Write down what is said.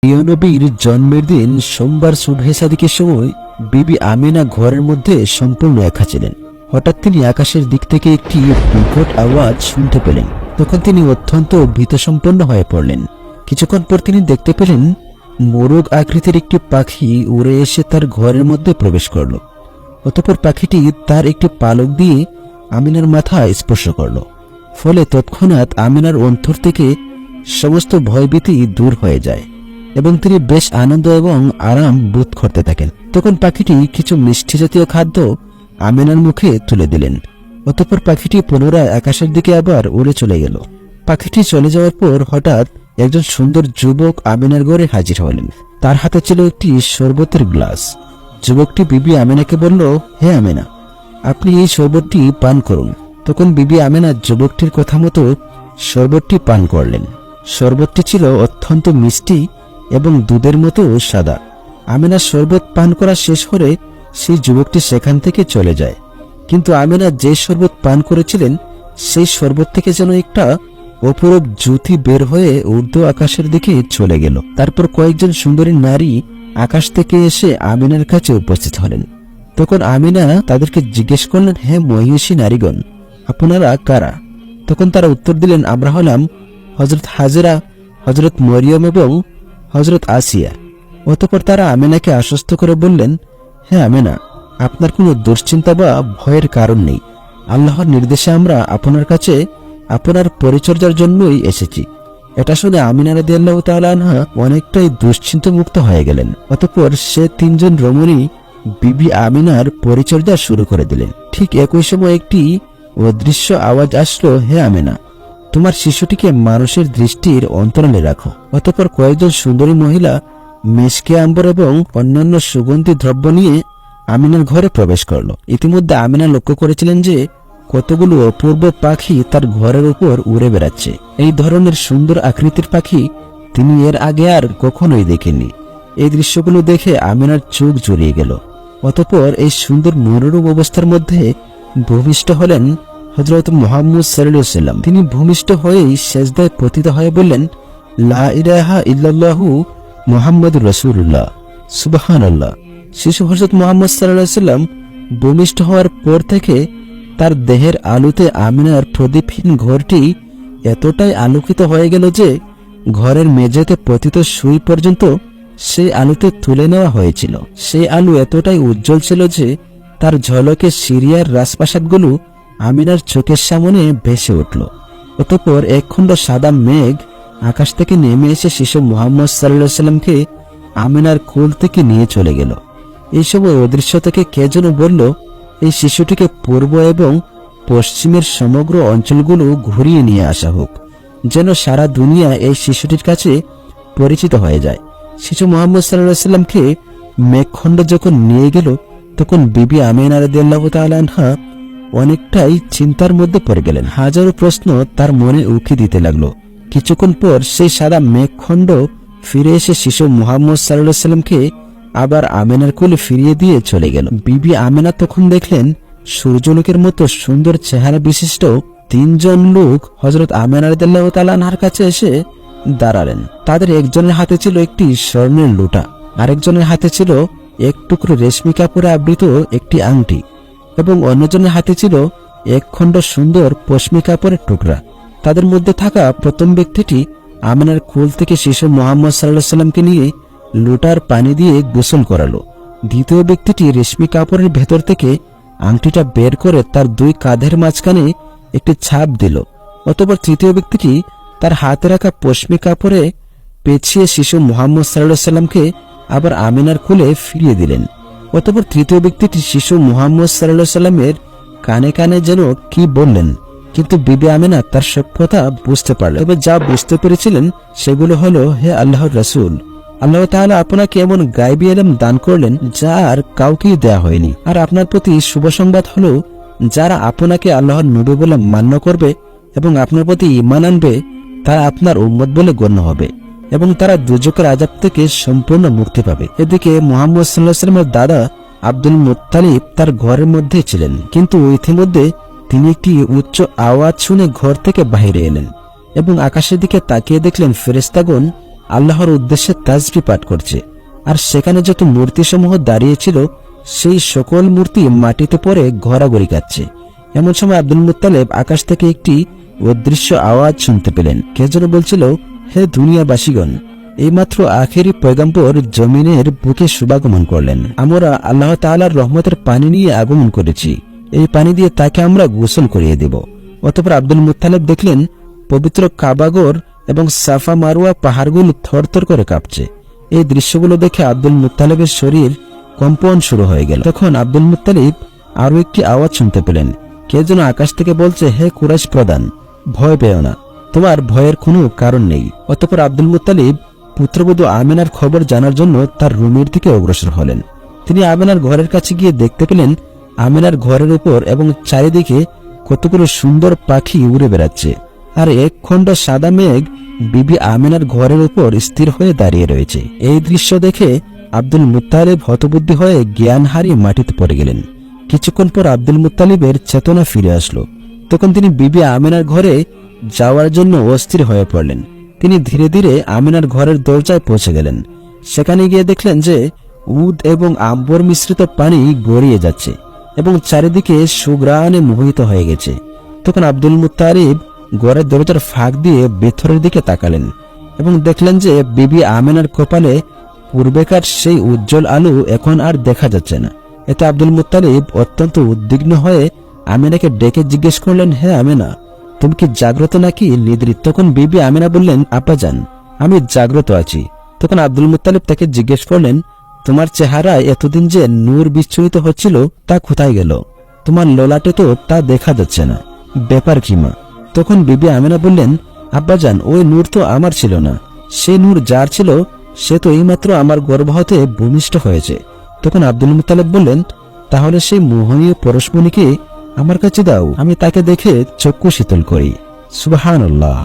প্রিয় নবীর জন্মের দিন সোমবার সুবহে সাদিকের সময় বিবি আমিনা ঘরের মধ্যে সম্পূর্ণ একা ছিলেন। হঠাৎ তিনি আকাশের দিক থেকে একটি বিকট আওয়াজ শুনতে পেলেন। তখন তিনি অত্যন্ত ভীতসম্পন্ন হয়ে পড়লেন। কিছুক্ষণ পর তিনি দেখতে পেলেন মোরগ আকৃতির একটি পাখি উড়ে এসে তার ঘরের মধ্যে প্রবেশ করল। অতঃপর পাখিটি তার একটি পালক দিয়ে আমিনার মাথা স্পর্শ করল। ফলে তৎক্ষণাৎ আমিনার অন্তর থেকে সমস্ত ভয়ভীতি দূর হয়ে যায় এবং তিনি বেশ আনন্দ এবং আরাম বোধ করতে থাকেন। তখন পাখিটি কিছু মিষ্টি জাতীয় খাদ্য আমিনার মুখে তুলে দিলেন। অতঃপর পাখিটি পুনরায় আকাশের দিকে আবার উড়ে চলে গেল। পাখিটি চলে যাওয়ার পর হঠাৎ একজন সুন্দর যুবক আমিনার ঘরে হাজির হলেন। তার হাতে ছিল একটি শরবতের গ্লাস। যুবকটি বিবি আমিনাকে বলল, হে আমিনা, আপনি এই শরবতটি পান করুন। তখন বিবি আমিনা যুবকটির কথা মতো শরবতটি পান করলেন। শরবতটি ছিল অত্যন্ত মিষ্টি এবং দুধের মতো সাদা। আমিনা শরবত পান করা শেষ করে সেই যুবকটি সেখান থেকে চলে যায়। কিন্তু আমিনা যে শরবত পান করেছিলেন সেই শরবত থেকে যেন একটা অপরূপ জ্যোতি বের হয়ে ঊর্ধ্ব আকাশের দিকে চলে গেল। তারপর কয়েকজন সুন্দরী নারী আকাশ থেকে এসে আমিনার কাছে উপস্থিত হলেন। তখন আমিনা তাদেরকে জিজ্ঞেস করলেন, হে মহিষী নারীগণ, আপনারা কারা? তখন তারা উত্তর দিলেন, আমরা হলাম হযরত হাজেরা, হযরত মরিয়ম এবং হযরত আসিয়া। অতঃপর তারা আমিনাকে আশ্বস্ত করে বললেন, হে আমিনা, আপনার কোনো দুশ্চিন্তা বা ভয়ের কারণ নেই। আল্লাহর নির্দেশে আমরা আপনার কাছে আপনার পরিচর্যার জন্যই এসেছি। এটা শুনে আমিনা রাদিয়াল্লাহু তাআলা আনহা অনেকটাই দুশ্চিন্তা মুক্ত হয়ে গেলেন। অতঃপর সে তিনজন রমণী বিবি আমিনার পরিচর্যা শুরু করে দিলেন। ঠিক একই সময় একটি অদৃশ্য আওয়াজ আসলো, হে আমিনা, তোমার শিশুটিকে মানুষের দৃষ্টির অন্তরালে রাখো। অতঃপর কয়েকজন সুন্দরী মহিলা মেশকে আম্বর এবং অন্যান্য সুগন্ধি দ্রব্য নিয়ে আমিনার ঘরে প্রবেশ করল। ইতিমধ্যে আমিনা লক্ষ্য করেছিলেন যে কতগুলো অপূর্ব পাখি তার ঘরের উপর উড়ে বেড়াচ্ছে। এই ধরনের সুন্দর আকৃতির পাখি তিনি এর আগে আর কখনোই দেখেননি। এই দৃশ্যগুলো দেখে আমিনার চোখ জড়িয়ে গেল। অতঃপর এই সুন্দর মনোরম অবস্থার মধ্যে ভূমিষ্ঠ হলেন হযরত মুহাম্মদ সাল্লাল্লাহু আলাইহি ওয়াসাল্লাম। তিনি ভূমিষ্ঠ হয়েই সেজদায় পতিত হয়ে বললেন, লা ইলাহা ইল্লাল্লাহু মুহাম্মাদুর রাসূলুল্লাহ, সুবহানাল্লাহ। শিশু হযরত মুহাম্মদ সাল্লাল্লাহু আলাইহি ওয়াসাল্লাম ভূমিষ্ঠ হওয়ার পর থেকে তার দেহের আলোতে আমিনার প্রদীপহীন ঘরটি এতটাই আলোকিত হয়ে গেল যে ঘরের মেঝেতে পতিত সুই পর্যন্ত সেই আলোতে তুলে নেওয়া হয়েছিল। সেই আলো এতটাই উজ্জ্বল ছিল যে তার ঝলকে সিরিয়ার রাজপ্রাসাদগুলো আমিনার চোখের সামনে ভেসে উঠল। অতঃপর একখণ্ড সাদা মেঘ আকাশ থেকে নেমে এসে শিশু মুহাম্মদ সাল্লাল্লাহু আলাইহি ওয়াসাল্লামকে আমিনার কোল থেকে নিয়ে চলে গেল। এই সময় অদৃশ্য থেকে কে যেন বলল, এই শিশুটিকে পূর্ব এবং পশ্চিমের সমগ্র অঞ্চলগুলো ঘুরিয়ে নিয়ে আসা হোক, যেন সারা দুনিয়া এই শিশুটির কাছে পরিচিত হয়ে যায়। শিশু মুহাম্মদ সাল্লাল্লাহু আলাইহি ওয়াসাল্লামকে মেঘখণ্ড যখন নিয়ে গেল তখন বিবি আমিনা রাদিয়াল্লাহু তাআলা আনহা অনেকটাই চিন্তার মধ্যে পড়ে গেলেন। হাজারো প্রশ্ন তার মনে উকি দিতে লাগলো। কিছুক্ষণ পর সেই সাদা মেঘখণ্ড ফিরে এসে শিশু মুহাম্মদ সাল্লাল্লাহু আলাইহি ওয়াসাল্লামকে আবার আমিনার কোলে ফিরিয়ে দিয়ে চলে গেল। বিবি আমিনা তখন দেখলেন সূর্যলোকের মতো সুন্দর চেহারা বিশিষ্ট তিনজন লোক হযরত আমিনা রাদিয়াল্লাহু তাআলা আনহার কাছে এসে দাঁড়ালেন। তাদের একজনের হাতে ছিল একটি স্বর্ণের লোটা, আরেকজনের হাতে ছিল এক টুকরো রেশমি কাপড়ে আবৃত একটি আংটি এবং অন্যজনের হাতে ছিল এক খণ্ড সুন্দর পশমি কাপড়ের টুকরা। তাদের মধ্যে থাকা প্রথম ব্যক্তিটি আমিনার কোল থেকে শিশু মুহাম্মদ সাল্লাল্লাহু আলাইহি ওয়াসাল্লামকে নিয়ে লোটার পানি দিয়ে গোসল করালো। দ্বিতীয় ব্যক্তিটি রেশমি কাপড়ের ভেতর থেকে আংটিটা বের করে তার দুই কাঁধের মাঝখানে একটি ছাপ দিল। অতঃপর তৃতীয় ব্যক্তিটি তার হাতে রাখা পশমি কাপড়ে পেঁচিয়ে শিশু মুহাম্মদ সাল্লাল্লাহু আলাইহি ওয়াসাল্লামকে আবার আমিনার কোলে ফিরিয়ে দিলেন। অতঃপর তৃতীয় ব্যক্তিটি শিশু মুহাম্মদ সাল্লাল্লাহু আলাইহি ওয়াসাল্লামের কানে কানে যেন কি বললেন, কিন্তু বিবি আমিনা তার সব কথা বুঝতে পারলেন। তবে যা বুঝতে পেরেছিলেন সেগুলো হলো, হে আল্লাহর রাসূল, আল্লাহ তাআলা আপনাকে এমন গায়বী ইলম দান করলেন যা আর কাউকেই দেয়া হয়নি। আর আপনার প্রতি শুভ সংবাদ হলো, যারা আপনাকে আল্লাহর নবী বলে মান্য করবে এবং আপনার প্রতি ঈমান আনবে তারা আপনার উম্মত বলে গণ্য হবে এবং তারা দুজকের আযাব থেকে সম্পূর্ণ মুক্তি পাবে। এদিকে মুহাম্মদ সাল্লাল্লাহু আলাইহি ওয়াসাল্লামের দাদা আব্দুল মুত্তালিব তার ঘরের মধ্যে ছিলেন, কিন্তু ইতিমধ্যে তিনি একটি উচ্চ আওয়াজ শুনে ঘর থেকে বাইরে এলেন এবং আকাশের দিকে তাকিয়ে দেখলেন ফেরেশতাগণ আল্লাহর উদ্দেশ্যে তাসবিহ পাঠ করছে, আর সেখানে যত মূর্তিসমূহ দাঁড়িয়েছিল সেই সকল মূর্তি মাটিতে পড়ে ঘোরাঘুরি কাটছে। এমন সময় আব্দুল মুত্তালিব আকাশ থেকে একটি অদৃশ্য আওয়াজ শুনতে পেলেন। কে যেন বলছিল, হে দুনিয়াবাসীগণ, এইমাত্র আখেরি পয়গম্বর জমিনের বুকে শুভাগমন করলেন। আমরা আল্লাহ তাআলার রহমতের পানি নিয়ে আগমন করেছি, এই পানি দিয়ে তাকে আমরা গোসল করিয়ে দেব। অতঃপর আব্দুল মুত্তালিব দেখলেন পবিত্র কাবাগর এবং সাফা মারওয়া পাহাড়গুলো থরথর করে কাঁপছে। এই দৃশ্যগুলো দেখে আব্দুল মুত্তালিবের শরীর কম্পন শুরু হয়ে গেল। তখন আব্দুল মুত্তালিব আরো একটি আওয়াজ শুনতে পেলেন। কে যেন আকাশ থেকে বলছে, হে কুরাইশ প্রধান, ভয় পেও না, তোমার ভয়ের কোনো কারণ নেই। অতঃপর আব্দুল মুত্তালিব পুত্রবধূ আমিনার খবর জানার জন্য তার রুমের দিকে অগ্রসর হলেন। তিনি আমিনার ঘরের কাছে গিয়ে দেখতে পেলেন আমিনার ঘরের উপর এবং চারিদিকে কতগুলো সুন্দর পাখি উড়ে বেড়াচ্ছে, আর এক খণ্ড সাদা মেঘ বিবি আমিনার ঘরের উপর স্থির হয়ে দাঁড়িয়ে রয়েছে। এই দৃশ্য দেখে আব্দুল মুত্তালিব হতবুদ্ধি হয়ে জ্ঞান হারিয়ে মাটিতে পড়ে গেলেন। কিছুক্ষণ পর আব্দুল মুত্তালিবের চেতনা ফিরে আসলো। তখন তিনি বিবি আমিনার ঘরে যাওয়ার জন্য অস্থির হয়ে পড়লেন। তিনি ধীরে ধীরে আমিনার ঘরের দরজায় পৌঁছে গেলেন। সেখানে গিয়ে দেখলেন যে উদ এবং আম্বর মিশ্রিত পানি গড়িয়ে যাচ্ছে এবং চারিদিকে সুগ্রাণে মোহিত হয়ে গেছে। তখন আব্দুল মুত্তালিব ঘরের দরজার ফাঁক দিয়ে ভেতরের দিকে তাকালেন এবং দেখলেন যে বিবি আমিনার কপালে পূর্বেকার সেই উজ্জ্বল আলো এখন আর দেখা যাচ্ছে না। এতে আব্দুল মুত্তালিব অত্যন্ত উদ্বিগ্ন হয়ে আমিনাকে ডেকে জিজ্ঞেস করলেন, হে আমিনা, তুমি কি জাগ্রত নাকি নিদ্রিত? তখন বিবি আমিনা বললেন, আব্বাজান, আমি জাগ্রত আছি। তখন আব্দুল মুত্তালিব তাকে জিজ্ঞেস করলেন, তোমার চেহারায় এতদিন যে নূর বিচ্ছুরিত হচ্ছিল তা কোথায় গেল? তোমার ললাটে তো তা দেখা যাচ্ছে না, ব্যাপার কি মা? তখন বিবি আমিনা বললেন, আব্বাজান, ওই নূর তো আমার ছিল না, সে নূর যার ছিল সে তো এইমাত্র আমার গর্ভ হতে ভূমিষ্ঠ হয়েছে। তখন আব্দুল মুত্তালিব বললেন, তাহলে সেই মোহনীয় পরশমণিকে আমার কাছে দাও, আমি তাকে দেখে চক্ষু শীতল করি। সুবহানাল্লাহ।